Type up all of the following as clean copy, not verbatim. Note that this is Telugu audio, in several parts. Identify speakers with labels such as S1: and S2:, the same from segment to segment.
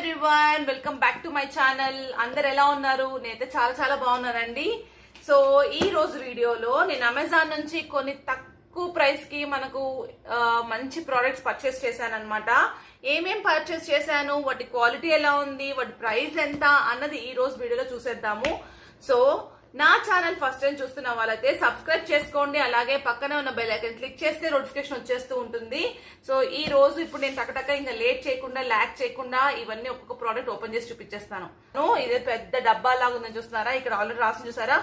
S1: Everyone, welcome back to my channel. అందరు ఎలా ఉన్నారు? నేనైతే చాలా చాలా బాగున్నానండి. సో ఈ రోజు వీడియోలో నేను అమెజాన్ నుంచి కొన్ని తక్కువ ప్రైస్ కి మనకు మంచి ప్రోడక్ట్స్ పర్చేస్ చేశాను అనమాట. ఏమేం పర్చేస్ చేశాను, వాటి క్వాలిటీ ఎలా ఉంది, వాటి ప్రైస్ ఎంత అన్నది ఈ రోజు వీడియోలో చూసేద్దాము. సో నా ఛానల్ ఫస్ట్ టైం చూస్తున్న వాళ్ళైతే సబ్స్క్రైబ్ చేసుకోండి, అలాగే పక్కనే ఉన్న బెల్ ఐకాన్ క్లిక్ చేస్తే నోటిఫికేషన్ వచ్చేస్తూ ఉంటుంది. సో ఈ రోజు ఇప్పుడు నేను టకటక ఇంకా లేట్ చేయకుండా ల్యాక్ చేయకుండా ఇవన్నీ ఒక్కొక్క ప్రోడక్ట్ ఓపెన్ చేసి చూపించేస్తాను. ఇది పెద్ద డబ్బా లాగా ఉందని చూస్తున్నారా, ఇక్కడ ఆల్రెడీ రాసి చూసారా,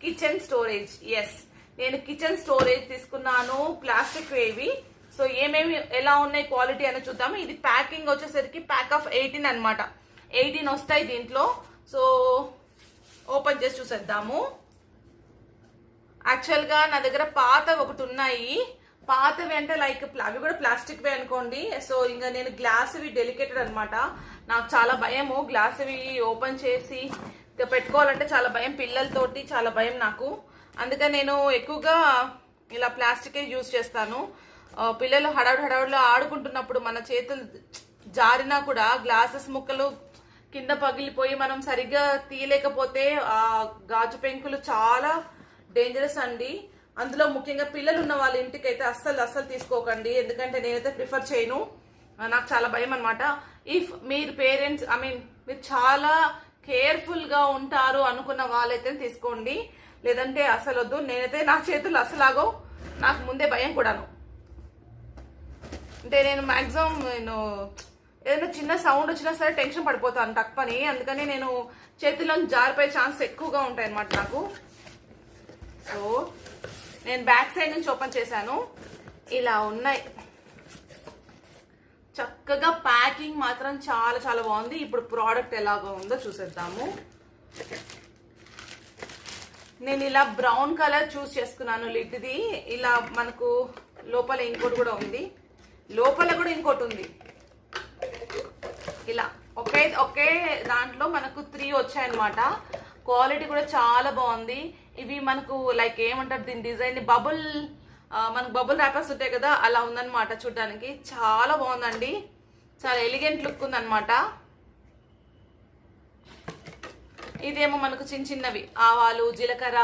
S1: కిచెన్ స్టోరేజ్. ఎస్, నేను కిచెన్ స్టోరేజ్ తీసుకున్నాను, ప్లాస్టిక్ వేవి. సో ఏమేమి ఎలా ఉన్నాయి క్వాలిటీ అని చూద్దాము. ఇది ప్యాకింగ్ వచ్చేసరికి ప్యాక్ ఆఫ్ 18 అనమాట. 18 వస్తాయి దీంట్లో. సో ఓపెన్ చేసి చూసేద్దాము. యాక్చువల్ గా నా దగ్గర పాతవి ఒకటి ఉన్నాయి. పాతవి అంటే లైక్ అవి కూడా ప్లాస్టిక్ వే అనుకోండి. సో ఇంకా నేను గ్లాస్వి డెలికేటెడ్ అనమాట. నాకు చాలా భయము గ్లాస్వి ఓపెన్ చేసి పెట్టుకోవాలంటే, చాలా భయం, పిల్లలతోటి చాలా భయం నాకు. అందుకని నేను ఎక్కువగా ఇలా ప్లాస్టికే యూజ్ చేస్తాను. పిల్లలు హడావుడిలో ఆడుకుంటున్నప్పుడు మన చేతులు జారినా కూడా గ్లాసెస్ ముక్కలు కింద పగిలిపోయి మనం సరిగ్గా తీయలేకపోతే ఆ గాజు పెంకులు చాలా డేంజరస్ అండి. అందులో ముఖ్యంగా పిల్లలు ఉన్న వాళ్ళ ఇంటికి అయితే అస్సలు తీసుకోకండి, ఎందుకంటే నేనైతే ప్రిఫర్ చేయను. నాకు చాలా భయం అనమాట. ఇఫ్ మీరు పేరెంట్స్ మీరు చాలా కేర్ఫుల్ గా ఉంటారు అనుకున్న వాళ్ళైతే తీసుకోండి, లేదంటే అసలు వద్దు. నేనైతే నా చేతులు అసలాగో, నాకు ముందే భయం కూడాను. అంటే నేను మాక్సిమం ఏదైనా చిన్న సౌండ్ వచ్చినా సరే టెన్షన్ పడిపోతాను తప్పని. అందుకని నేను చేతిలో జారిపోయే ఛాన్స్ ఎక్కువగా ఉంటాయి అన్నమాట నాకు. సో నేను బ్యాక్ సైడ్ నుంచి ఓపెన్ చేశాను. ఇలా ఉన్నాయి, చక్కగా ప్యాకింగ్ మాత్రం చాలా చాలా బాగుంది. ఇప్పుడు ప్రోడక్ట్ ఎలాగో ఉందో చూసేద్దాము. నేను ఇలా బ్రౌన్ కలర్ చూస్ చేసుకున్నాను లిడ్ది. ఇలా మనకు లోపల ఇంకోటి కూడా ఉంది, లోపల కూడా ఇంకోటి ఉంది. ఇలా ఒకే దాంట్లో మనకు 3 వచ్చాయన్నమాట. క్వాలిటీ కూడా చాలా బాగుంది. ఇవి మనకు లైక్ ఏమంటారు దీని డిజైన్, మనకు బబుల్ ర్యాపర్స్ ఉంటాయి కదా, అలా ఉందన్నమాట. చూడడానికి చాలా బాగుందండి, చాలా ఎలిగెంట్ లుక్ ఉందన్నమాట. ఇదేమో మనకు చిన్నవి ఆవాలు, జీలకర్ర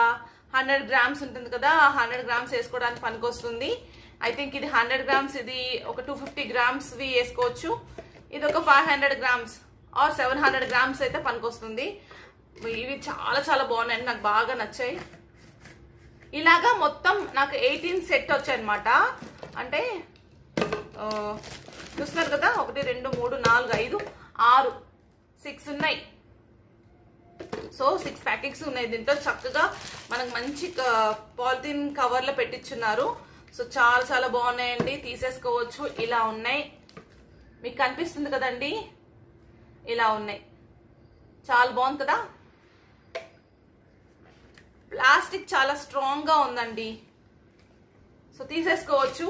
S1: 100 గ్రామ్స్ ఉంటుంది కదా, 100 గ్రామ్స్ వేసుకోవడానికి పనికొస్తుంది. ఐ థింక్ ఇది 100 గ్రామ్స్, ఇది ఒక 250 గ్రామ్స్ వేసుకోవచ్చు. ఇది ఒక 500 గ్రామ్స్ ఆర్ 700 గ్రామ్స్ అయితే పనికొస్తుంది. ఇవి చాలా చాలా బాగున్నాయి, నాకు బాగా నచ్చాయి. ఇలాగా మొత్తం నాకు 18 సెట్ వచ్చాయి అనమాట. అంటే చూస్తున్నారు కదా, 1 2 3 4 5 6 6 ఉన్నాయి. సో 6 ప్యాకెట్స్ ఉన్నాయి దీంట్లో. చక్కగా మనకు మంచి పాలిథిన్ కవర్లో పెట్టించున్నారు. సో చాలా చాలా బాగున్నాయండి, తీసేసుకోవచ్చు. ఇలా ఉన్నాయి, మీకు కనిపిస్తుంది కదండి, ఇలా ఉన్నాయి. చాలా బాగుంది కదా. ప్లాస్టిక్ చాలా స్ట్రాంగ్ గా ఉందండి. సో తీసేసుకోవచ్చు.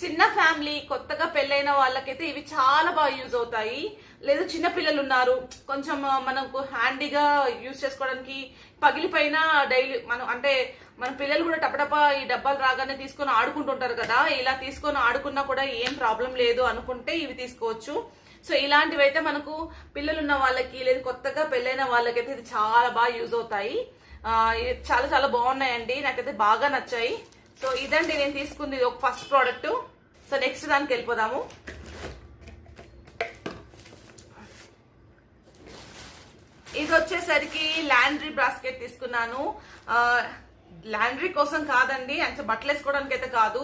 S1: చిన్న ఫ్యామిలీ, కొత్తగా పెళ్ళైన వాళ్ళకైతే ఇవి చాలా బాగా యూజ్ అవుతాయి. లేదు చిన్న పిల్లలు ఉన్నారు, కొంచెం మనకు హ్యాండీగా యూజ్ చేసుకోవడానికి, పగిలిపోయిన డైలీ మన పిల్లలు కూడా టపటప ఈ డబ్బాలు రాగానే తీసుకొని ఆడుకుంటుంటారు కదా, ఇలా తీసుకొని ఆడుకున్నా కూడా ఏం ప్రాబ్లం లేదు అనుకుంటే ఇవి తీసుకోవచ్చు. సో ఇలాంటివి అయితే మనకు పిల్లలు ఉన్న వాళ్ళకి, లేదు కొత్తగా పెళ్ళైన వాళ్ళకైతే ఇది చాలా బాగా యూజ్ అవుతాయి. చాలా చాలా బాగున్నాయండి, నాకైతే బాగా నచ్చాయి. సో ఇదండి నేను తీసుకుంది ఒక ఫస్ట్ ప్రోడక్ట్. సో నెక్స్ట్ దానికి వెళ్ళిపోదాము. ఇది వచ్చేసరికి లాండ్రీ బాస్కెట్ తీసుకున్నాను. లాండ్రీ కోసం కాదండి, అంటే బట్టలు వేసుకోవడానికి అయితే కాదు,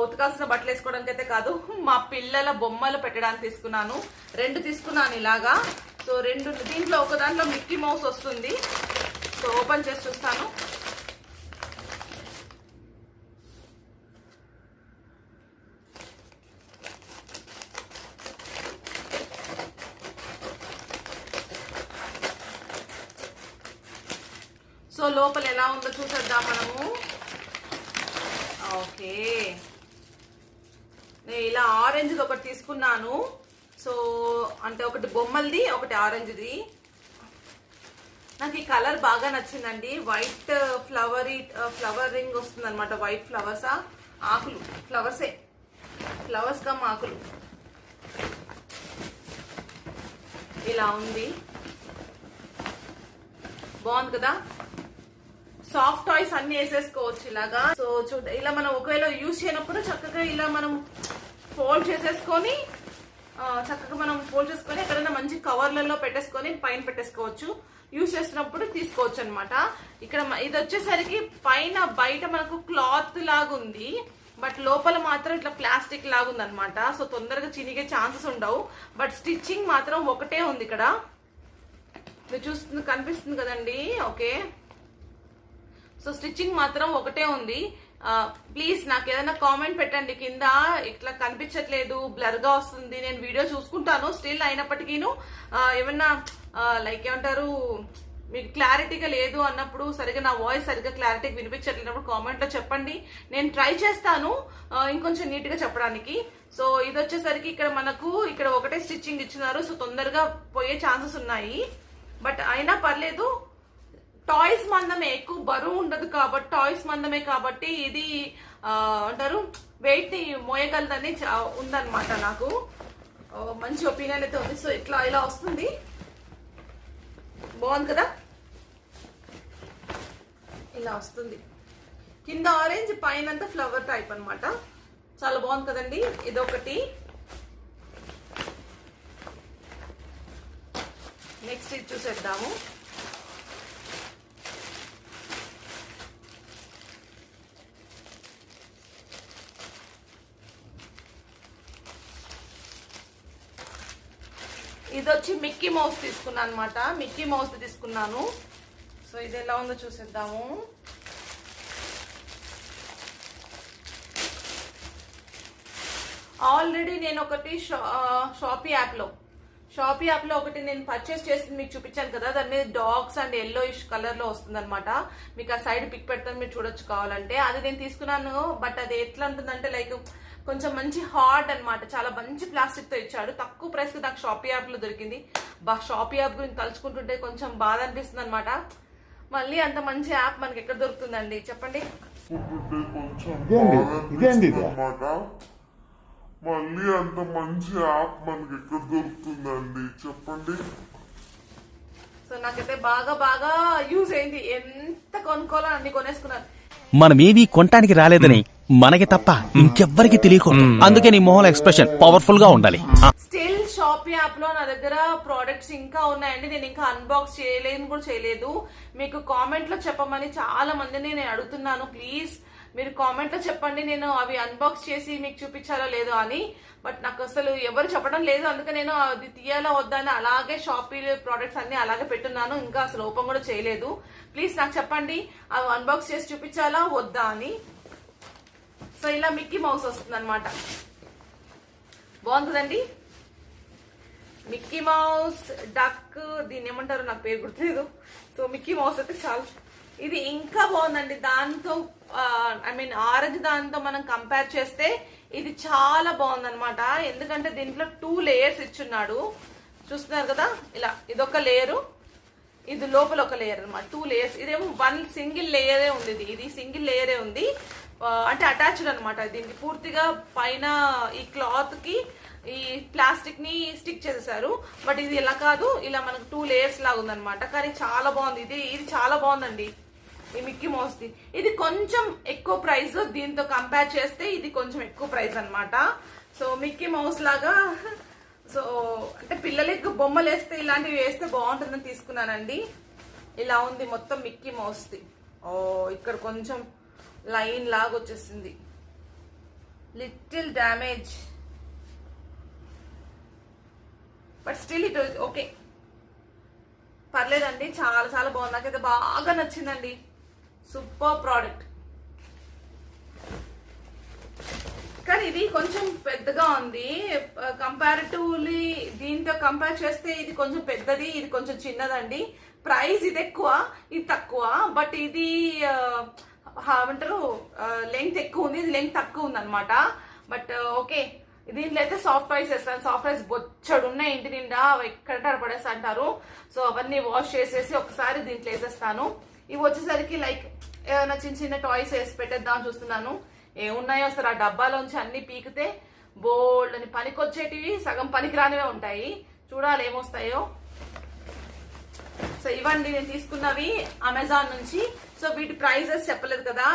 S1: ఉతకాల్సిన బట్టలు వేసుకోవడానికి అయితే కాదు, మా పిల్లల బొమ్మలు పెట్టడానికి తీసుకున్నాను. 2 తీసుకున్నాను ఇలాగా. సో 2 దీంట్లో, ఒక దాంట్లో మిక్కీ మౌస్ వస్తుంది. సో ఓపెన్ చేసి చూస్తాను. సో లోపల ఎలా ఉందో చూసేద్దాం మనము. ఓకే, నేను ఇలా ఆరెంజ్ ఒకటి తీసుకున్నాను. సో అంటే ఒకటి బొమ్మలది, ఒకటి ఆరెంజ్ది. నాకు ఈ కలర్ బాగా నచ్చిందండి. వైట్ ఫ్లవరింగ్ వస్తుంది అనమాట. వైట్ ఫ్లవర్సా, ఆకులు, ఫ్లవర్స్ కమ్ ఆకులు. ఇలా ఉంది, బాగుంది కదా. సాఫ్ట్ టాయ్స్ అన్ని వేసేసుకోవచ్చు ఇలాగా. సో ఇలా మనం ఒకవేళ యూజ్ చేయనప్పుడు చక్కగా ఇలా మనం ఫోల్డ్ చేసేసుకొని ఎక్కడైనా మంచి కవర్లలో పెట్టేసుకొని పైన పెట్టేసుకోవచ్చు. యూజ్ చేస్తున్నప్పుడు తీసుకోవచ్చు అనమాట. ఇక్కడ ఇది వచ్చేసరికి పైన బయట మనకు క్లాత్ లాగా ఉంది, బట్ లోపల మాత్రం ఇట్లా ప్లాస్టిక్ లాగా ఉంది అనమాట. సో తొందరగా చినిగే ఛాన్సెస్ ఉండవు. బట్ స్టిచ్చింగ్ మాత్రం ఒకటే ఉంది ఇక్కడ, మీరు కనిపిస్తుంది కదండి. ఓకే, సో స్టిచ్చింగ్ మాత్రం ఒకటే ఉంది. ప్లీజ్ నాకు ఏదైనా కామెంట్ పెట్టండి కింద, ఇట్లా కనిపించట్లేదు, బ్లర్ గా వస్తుంది. నేను వీడియో చూసుకుంటాను స్టిల్, అయినప్పటికీను ఏమన్నా లైక్ ఏమంటారు మీకు క్లారిటీగా లేదు అన్నప్పుడు, సరిగా నా వాయిస్ సరిగ్గా క్లారిటీగా వినిపించట్లేనప్పుడు కామెంట్ లో చెప్పండి, నేను ట్రై చేస్తాను ఇంకొంచెం నీట్ గా చెప్పడానికి. సో ఇది వచ్చేసరికి ఇక్కడ మనకు ఇక్కడ ఒకటే స్టిచ్చింగ్ ఇచ్చినారు, సో తొందరగా పోయే ఛాన్సెస్ ఉన్నాయి. బట్ అయినా పర్లేదు, టాయ్స్ మందమే, ఎక్కువ బరువు ఉండదు కాబట్టి, టాయ్స్ మందమే కాబట్టి ఇది అంటారు వెయిట్ ని మోయగలదని ఉందన్నమాట. నాకు మంచి ఒపీనియన్ అయితే ఉంది. సో ఇట్లా ఇలా వస్తుంది, బాగుంది కదా. ఇలా వస్తుంది, కింద ఆరెంజ్, పైన ఫ్లవర్ టైప్ అన్నమాట. చాలా బాగుంది కదండి. ఇదొకటి. నెక్స్ట్ ఇది చూసేద్దాము. ఇది వచ్చి మిక్కీ మౌస్ తీసుకున్నాను అనమాట. మిక్కీ మౌస్ తీసుకున్నాను. సో ఇది ఎలా ఉందో చూసేద్దాము. ఆల్రెడీ నేను ఒకటి షాపీ యాప్ లో ఒకటి నేను పర్చేస్ చేసింది మీకు చూపించాను కదా. దాని మీద డాగ్స్ అండ్ yellowish కలర్ లో వస్తుంది అనమాట. మీకు ఆ సైడ్ పిక్ పెడతాను, మీరు చూడొచ్చు కావాలంటే. అది నేను తీసుకున్నాను. బట్ అది ఎట్లా ఉంటుందంటే లైక్ కొంచెం మంచి హార్డ్ అనమాట. చాలా మంచి ప్లాస్టిక్ తో ఇచ్చాడు. తక్కువ ప్రైస్ కి నాకు షాపీ యాప్ లో దొరికింది. షాపీ యాప్ గురించి తలుచుకుంటుంటే కొంచెం బాధ అనిపిస్తుంది అనమాట. మళ్ళీ అంత మంచి యాప్ మనకి ఎక్కడ దొరుకుతుందండి చెప్పండి.
S2: మళ్ళీ అంత మంచి యాప్ మనకి ఎక్కడ దొరుకుతుందండి చెప్పండి.
S1: సో నాకైతే బాగా యూజ్ అయింది. ఎంత కొనుక్కోవాలో అన్ని కొనేసుకున్నాను.
S3: మనమేమీ కొనటానికి రాలేదని మనకి తప్ప ఇంకెవ్వరికి తెలియకూడదు. అందుకే నీ మొహం ఎక్స్ప్రెషన్ పవర్ఫుల్ గా ఉండాలి.
S1: స్టిల్ షాపీ యాప్ లో నా దగ్గర ప్రోడక్ట్స్ ఇంకా ఉన్నాయండి. నేను ఇంకా అన్బాక్స్ చేయలేదు. మీకు కామెంట్ లో చెప్పమని చాలా మందిని నేను అడుగుతున్నాను. ప్లీజ్ మీరు కామెంట్ లో చెప్పండి, నేను అవి అన్బాక్స్ చేసి మీకు చూపించాలో లేదో అని. బట్ నాకు అసలు ఎవరు చెప్పడం లేదు. అందుకే నేను అది తీయాలా వద్దా అని అలాగే షాపీ ప్రోడక్ట్స్ అన్ని అలాగే పెట్టున్నాను. ఇంకా అసలు ఓపెన్ కూడా చేయలేదు. ప్లీజ్ నాకు చెప్పండి, అవి అన్బాక్స్ చేసి చూపించాలా వద్దా అని. సో ఇలా మిక్కీ మౌస్ వస్తుంది అనమాట. బాగుంటుందండి. మిక్కీ మౌస్, డక్, దీన్ని ఏమంటారు నాకు పేరు గుర్తులేదు. సో మిక్కీ మౌస్ అయితే చాలా, ఇది ఇంకా బాగుందండి. దాంతో ఆరెంజ్ దాంతో మనం కంపేర్ చేస్తే ఇది చాలా బాగుందన్నమాట. ఎందుకంటే దీంట్లో 2 లేయర్స్ ఇచ్చున్నాడు, చూస్తున్నారు కదా. ఇలా ఇదొక లేయరు, ఇది లోపల ఒక లేయర్ అనమాట. 2 లేయర్స్. ఇదేమో 1 సింగిల్ లేయరే ఉంది. ఇది సింగిల్ లేయరే ఉంది, అంటే అటాచ్డ్ అనమాట. దీనికి పూర్తిగా పైన ఈ క్లాత్ కి ఈ ప్లాస్టిక్ ని స్టిక్ చేసేసారు. బట్ ఇది ఇలా కాదు, ఇలా మనకు 2 లేయర్స్ లాగా ఉందన్నమాట. కానీ చాలా బాగుంది. ఇది చాలా బాగుందండి ఈ మిక్కీ మౌస్ ది. ఇది కొంచెం ఎక్కువ ప్రైస్, దీంతో కంపేర్ చేస్తే ఇది కొంచెం ఎక్కువ ప్రైస్ అనమాట. సో మిక్కీ మౌస్ లాగా, సో అంటే పిల్లలకి బొమ్మలు వేస్తే ఇలాంటివి వేస్తే బాగుంటుందని తీసుకున్నానండి. ఇలా ఉంది మొత్తం మిక్కీ మౌస్ ది. ఇక్కడ కొంచెం లైన్ లాగా వచ్చేసింది, little damage, but still it okay, పర్లేదండి. చాలా చాలా బాగుంది. నాకైతే బాగా నచ్చిందండి. Super product. కానీ ఇది కొంచెం పెద్దగా ఉంది కంపారిటివ్లీ. దీంతో కంపేర్ చేస్తే ఇది కొంచెం పెద్దది, ఇది కొంచెం చిన్నదండి. ప్రైస్ ఇది ఎక్కువ, ఇది తక్కువ. బట్ ఇది ఏమంటారు లెంగ్త్ ఎక్కువ ఉంది, ఇది లెంగ్త్ తక్కువ ఉంది అనమాట. బట్ ఓకే, దీంట్లో అయితే సాఫ్ట్ టాయ్స్ వేస్తాను. సాఫ్ట్ టాయ్స్ బొచ్చడు ఉన్నాయి ఇంటి నిండా, ఎక్కడ పడేస్తా అంటారు. సో అవన్నీ వాష్ చేసేసి ఒకసారి దీంట్లో వేసేస్తాను. ఇవి వచ్చేసరికి లైక్ ఏమైనా చిన్న చిన్న టాయ్స్ వేసి పెట్టేద్దాం చూస్తున్నాను. ఏమున్నాయో అసలు ఆ డబ్బాలోంచి అన్ని పీకితే బోల్డ్ అని పనికొచ్చేటివి, సగం పనికిరానివే ఉంటాయి. చూడాలి ఏమొస్తాయో. సో ఇవ్వండి నేను తీసుకున్నవి అమెజాన్ నుంచి. సో వీటి ప్రైజెస్ చెప్పలేదు కదా,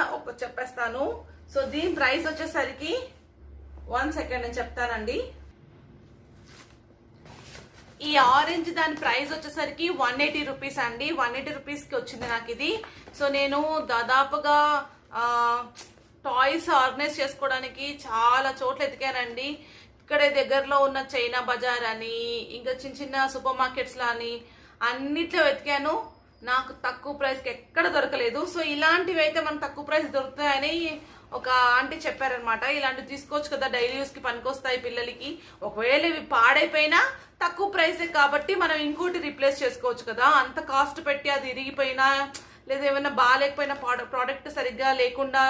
S1: చెప్పేస్తాను. సో దీని ప్రైస్ వచ్చేసరికి 1 సెకండ్ నేను చెప్తానండి. ఈ ఆరెంజ్ దాని ప్రైస్ వచ్చేసరికి 180 రూపీస్ అండి. 180 రూపీస్ కి వచ్చింది నాకు ఇది. సో నేను దాదాపుగా టాయ్స్ ఆర్గనైజ్ చేసుకోవడానికి చాలా చోట్ల ఎతికానండి. ఇక్కడే దగ్గరలో ఉన్న చైనా బజార్ అని, ఇంకా చిన్న చిన్న సూపర్ మార్కెట్స్ అని అన్నిట్లో వెతికాను. నాకు తక్కువ ప్రైస్కి ఎక్కడ దొరకలేదు. సో ఇలాంటివి అయితే మనకు తక్కువ ప్రైస్ దొరుకుతాయని ఒక ఆంటీ చెప్పారనమాట. ఇలాంటివి తీసుకోవచ్చు కదా, డైలీ యూస్ కి పనికొస్తాయి పిల్లలకి. ఒకవేళ ఇవి పాడైపోయినా తక్కువ ప్రైసే కాబట్టి మనం ఇంకోటి రీప్లేస్ చేసుకోవచ్చు కదా. అంత కాస్ట్ పెట్టి అది ఇరిగిపోయినా లేదా ఏమైనా బాగాలేకపోయినా ప్రోడక్ట్ సరిగ్గా లేకుండా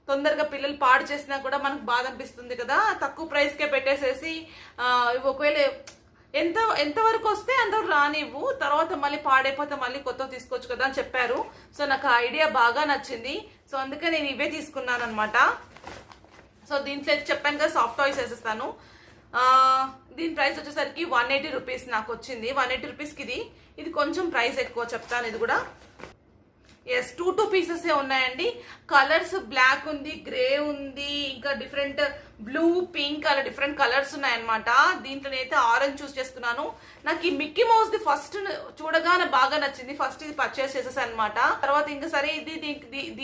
S1: తొందరగా పిల్లలు పాడు చేసినా కూడా మనకు బాధ అనిపిస్తుంది కదా. తక్కువ ప్రైస్కే పెట్టేసేసి ఒకవేళ ఎంతవరకు వస్తే అంతవరకు రానివ్వు, తర్వాత మళ్ళీ పాడైపోతే మళ్ళీ కొత్త తీసుకోవచ్చు కదా అని చెప్పారు. సో నాకు ఆ ఐడియా బాగా నచ్చింది. సో అందుకే నేను ఇవే తీసుకున్నాను అనమాట. సో దీంట్లో అయితే చెప్పాను కదా సాఫ్ట్ టాయ్స్ వేసేస్తాను. దీని ప్రైస్ వచ్చేసరికి 180 రూపీస్ నాకు వచ్చింది. 180 రూపీస్కి ఇది కొంచెం ప్రైస్ ఎక్కువ చెప్తాను. ఇది కూడా ఎస్ 2 పీసెస్ ఉన్నాయండి. కలర్స్ బ్లాక్ ఉంది, గ్రే ఉంది, ఇంకా డిఫరెంట్ బ్లూ, పింక్ అలా డిఫరెంట్ కలర్స్ ఉన్నాయన్నమాట. దీంట్లో అయితే ఆరెంజ్ చూస్ చేసుకున్నాను. నాకు ఈ మిక్కీ మౌస్ ది ఫస్ట్ చూడగానే బాగా నచ్చింది. ఫస్ట్ ఇది పర్చేస్ చేసేసాను అనమాట. తర్వాత ఇంకా సరే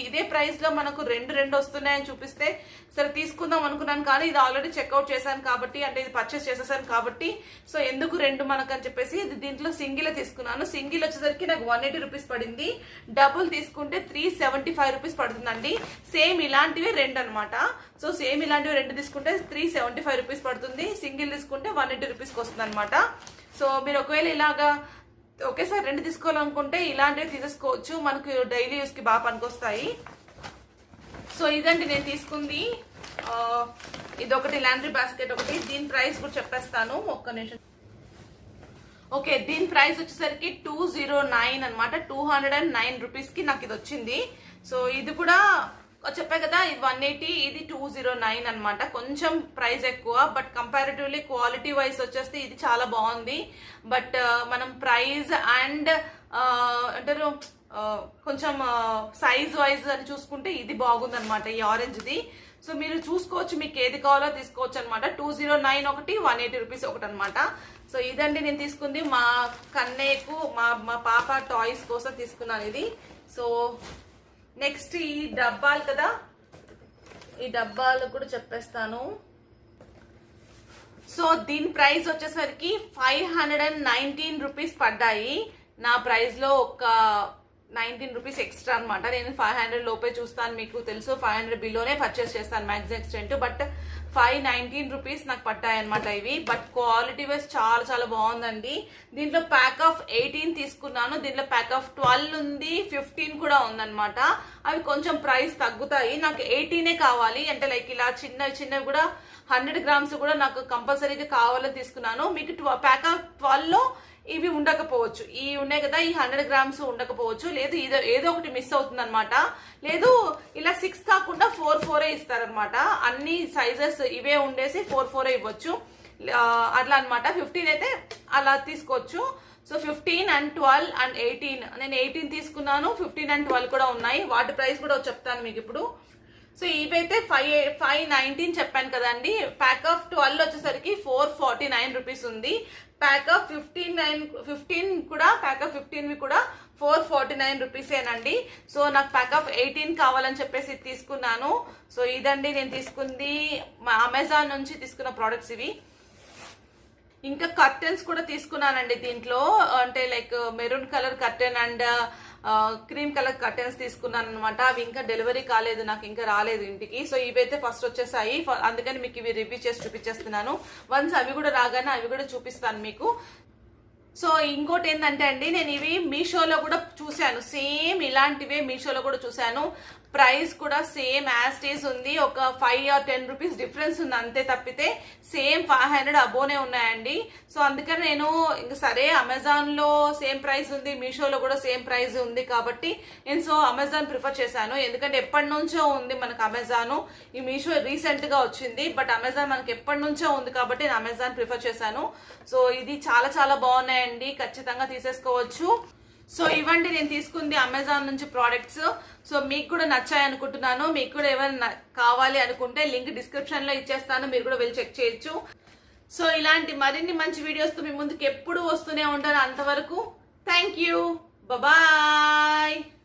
S1: ఇదే ప్రైస్ లో మనకు రెండు వస్తున్నాయని చూపిస్తే సరే తీసుకుందాం అనుకున్నాను. కానీ ఇది ఆల్రెడీ చెక్అవుట్ చేశాను కాబట్టి, అంటే ఇది పర్చేస్ చేసేసాను కాబట్టి సో ఎందుకు రెండు మనకు అని చెప్పేసి ఇది దీంట్లో సింగిల్ తీసుకున్నాను. సింగిల్ వచ్చేసరికి నాకు 180 రూపీస్ పడింది. డబుల్ తీసుకుంటే 375 రూపీస్ పడుతుందండి. సేమ్ ఇలాంటివి రెండు అనమాట. సో సేమ్ ఇలాంటివి రెండు తీసుకుంటే 375 రూపీస్ పడుతుంది. సింగిల్ తీసుకుంటే 180 రూపీస్కి వస్తుంది అనమాట. సో మీరు ఒకవేళ ఇలాగా ఒకేసారి రెండు తీసుకోవాలనుకుంటే ఇలాంటివి తీసేసుకోవచ్చు. మనకు డైలీ యూస్ కి బాగా పనికొస్తాయి. సో ఇదండి నేను తీసుకుంది. ఇది ఒకటి లాండ్రీ బాస్కెట్ ఒకటి. దీని ప్రైస్ కూడా చెప్పేస్తాను, ఒక్క నిమిషం. ఓకే, దీని ప్రైస్ వచ్చేసరికి 209 అనమాట. 209 రూపీస్ కి నాకు ఇది వచ్చింది. సో ఇది కూడా చెప్పా కదా, ఇది 180, ఇది 209 అనమాట. కొంచెం ప్రైస్ ఎక్కువ, బట్ కంపారిటివ్లీ క్వాలిటీ వైజ్ వచ్చేస్తే ఇది చాలా బాగుంది. బట్ మనం ప్రైస్ అండ్ అంటారు కొంచెం సైజ్ వైజ్ అని చూసుకుంటే ఇది బాగుంది అనమాట, ఈ ఆరెంజ్ది. సో మీరు చూసుకోవచ్చు, మీకు ఏది కావాలో తీసుకోవచ్చు అనమాట. 209 ఒకటి, 180 రూపీస్ ఒకటి అనమాట. సో ఇదండి నేను తీసుకుంది. మా కన్నయ్యకు మా పాప టాయ్స్ కోసం తీసుకున్నాను ఇది. సో నెక్స్ట్ ఈ డబ్బాలు కదా, ఈ డబ్బాలు కూడా చెప్పేస్తాను. సో దీని ప్రైస్ వచ్చేసరికి 519 రూపీస్ పడ్డాయి. నా ప్రైస్ లో ఒక 19 రూపీస్ ఎక్స్ట్రా అనమాట. నేను 500 లోపే చూస్తాను, మీకు తెలుసు 500 బిలోనే పర్చేస్ చేస్తాను మ్యాక్సిమం ఎక్స్టెంట్. బట్ 519 రూపీస్ నాకు పట్టాయి అనమాట ఇవి. బట్ క్వాలిటీ వైజ్ చాలా చాలా బాగుందండి. దీంట్లో ప్యాక్ ఆఫ్ 18 తీసుకున్నాను. దీంట్లో ప్యాక్ ఆఫ్ 12 ఉంది, 15 కూడా ఉందన్నమాట. అవి కొంచెం ప్రైస్ తగ్గుతాయి. నాకు 18 కావాలి, అంటే లైక్ ఇలా చిన్నవి కూడా 100 గ్రామ్స్ కూడా నాకు కంపల్సరీగా కావాలని తీసుకున్నాను. మీకు ప్యాక్ ఆఫ్ 12 లో ఇవి ఉండకపోవచ్చు, ఈ ఉన్నాయి కదా ఈ 100 గ్రామ్స్ ఉండకపోవచ్చు, లేదు ఏదో ఒకటి మిస్ అవుతుంది అనమాట. లేదు ఇలా 6 కాకుండా 4 ఇస్తారనమాట. అన్ని సైజెస్ ఇవే ఉండేసి 4 ఇవ్వచ్చు అట్లా అనమాట. 15 అయితే అలా తీసుకోవచ్చు. సో 15 and 12 and 18, నేను 18 తీసుకున్నాను. 15 and 12 కూడా ఉన్నాయి. వాటి ప్రైస్ కూడా చెప్తాను మీకు ఇప్పుడు. సో ఇవైతే 519 చెప్పాను కదండి. ప్యాక్ ఆఫ్ 12 వచ్చేసరికి 449 రూపీస్ ఉంది. ప్యాక్ ఆఫ్ 15 కూడా, ప్యాక్ ఆఫ్ 15 కూడా 449 రూపీసేనండి. సో నాకు ప్యాక్ ఆఫ్ 18 కావాలని చెప్పేసి తీసుకున్నాను. సో ఇదండి నేను తీసుకుంది అమెజాన్ నుంచి తీసుకున్న ప్రోడక్ట్స్ ఇవి. ఇంకా కర్టెన్స్ కూడా తీసుకున్నానండి దీంట్లో, అంటే like maroon colour curtain and cream colour curtains తీసుకున్నాను అనమాట. అవి ఇంకా డెలివరీ కాలేదు, నాకు ఇంకా రాలేదు ఇంటికి. సో ఇవైతే ఫస్ట్ వచ్చేసాయి, అందుకని మీకు ఇవి రివ్యూ చేసి చూపించేస్తున్నాను. వన్స్ అవి కూడా రాగానే అవి కూడా చూపిస్తాను మీకు. సో ఇంకోటి ఏంటంటే అండి, నేను ఇవి మీషోలో కూడా చూశాను, సేమ్ ఇలాంటివే మీషోలో కూడా చూశాను. ప్రైస్ కూడా సేమ్ యాజ్ టీస్ ఉంది. ఒక 5 or 10 రూపీస్ డిఫరెన్స్ ఉంది అంతే తప్పితే సేమ్ 500 అబోనే ఉన్నాయండి. సో అందుకని నేను ఇంక సరే అమెజాన్ లో సేమ్ ప్రైస్ ఉంది, మీషోలో కూడా సేమ్ ప్రైస్ ఉంది కాబట్టి నేను అమెజాన్ ప్రిఫర్ చేశాను. ఎందుకంటే ఎప్పటి నుంచో ఉంది మనకు అమెజాన్, ఈ మీషో రీసెంట్ గా వచ్చింది, బట్ అమెజాన్ మనకి ఎప్పటి నుంచో ఉంది కాబట్టి నేను అమెజాన్ ప్రిఫర్ చేశాను. సో ఇది చాలా చాలా బాగున్నాయండి, ఖచ్చితంగా తీసేసుకోవచ్చు. సో ఇవ్వండి నేను తీసుకుంది అమెజాన్ నుంచి ప్రోడక్ట్స్. సో మీకు కూడా నచ్చాయి అనుకుంటున్నాను. మీకు కూడా ఏమైనా కావాలి అనుకుంటే లింక్ డిస్క్రిప్షన్ లో ఇచ్చేస్తాను, మీరు కూడా వెళ్ళి చెక్ చేయొచ్చు. సో ఇలాంటి మరిన్ని మంచి వీడియోస్ తో మీ ముందుకు ఎప్పుడు వస్తూనే ఉంటాను. అంతవరకు థ్యాంక్ యూ, బాయ్.